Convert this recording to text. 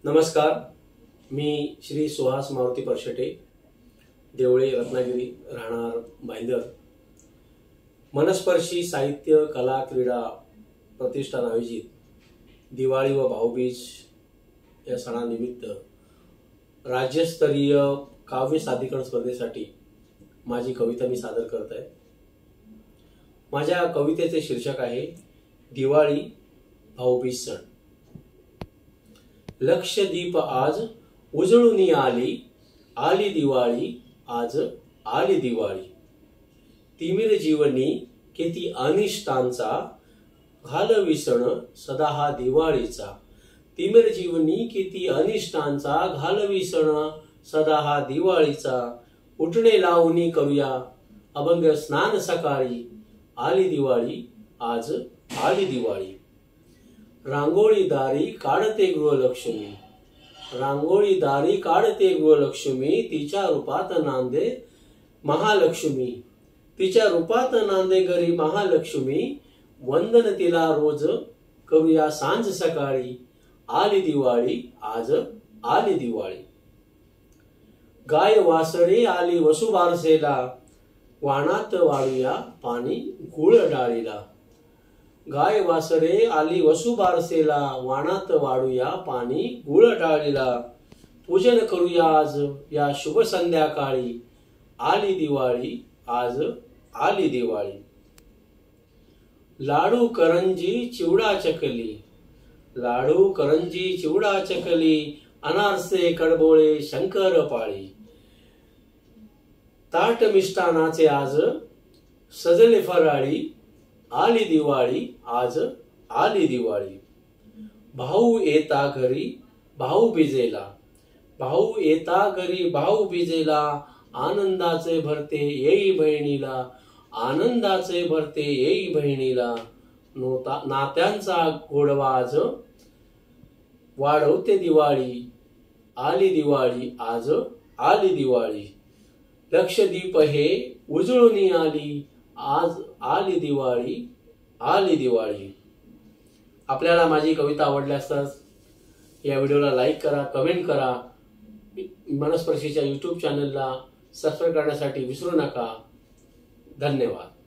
नमस्कार, मी श्री सुहास मारुती परशेटे, देवळे, रत्नागिरी, राहणार भाईंदर. मनस्पर्शी साहित्य कला क्रीडा प्रतिष्ठान आयोजित दिवाळी व भाऊबीज या सणानिमित्त राज्यस्तरीय काव्य सादरीकरण स्पर्धेसाठी माझी कविता मी सादर करत आहे. माझ्या कवितेचे शीर्षक आहे दिवाळी भाऊबीज सण. लक्षदीप आज उजळून आली, आली दिवाळी आज आली दिवाळी. तिमिर जीवनी किती अनिष्टांचा, घालवी सण सदा हा दिवाळीचा. तिमिर जीवनी किती अनिष्टांचा, घालवी सण सदा हा दिवाळीचा. उठणे लावणी करूया अभंग स्नान सकाळी, आली दिवाळी आज आली दिवाळी. रांगोळी दारी काढते गृहलक्ष्मी, रांगोळी दारी काढते गृहलक्ष्मी. तिच्या रूपात नांदे महालक्ष्मी, तिच्या रूपात नांदे घरी महालक्ष्मी. वंदन तिला रोज करूया सांज सकाळी, आली दिवाळी आज आली दिवाळी. गाय वासरे आली वसुबारसेला, वाणात वाळूया पाणी गुळ डाळीला. गाय वासरे आली वसुबारसेला, वाणात वाळूया पाणी गुळ डाळीला. पूजन करूया आज या शुभ संध्याकाळी, आली दिवाळी आज आली दिवाळी. लाडू करंजी चिवडा चकली, लाडू करंजी चिवडा चकली. अनारसे कडबोळे शंकरपाळी. ताट मिष्टानाचे आज सजले फराळी, आली दिवाळी आज आली दिवाळी. भाऊ येता घरी भाऊ बिजेला, भाऊ येता घरी भाऊ बिजेला. आनंदाचे भरते येई बहिणीला, आनंदाचे भरते येई बहिणीला. नात्यांचा गोडवा आज वाढवते दिवाळी, आली दिवाळी आज आली दिवाळी. लक्षदीप हे उजळून आली, आज आली दिवाळी आली दिवाळी. आपल्याला माझी कविता आवडल्यास या व्हिडिओला लाईक करा, कमेंट करा. मनस्पर्शीच्या YouTube चॅनलला सबस्क्राईब करण्यासाठी विसरू नका. धन्यवाद.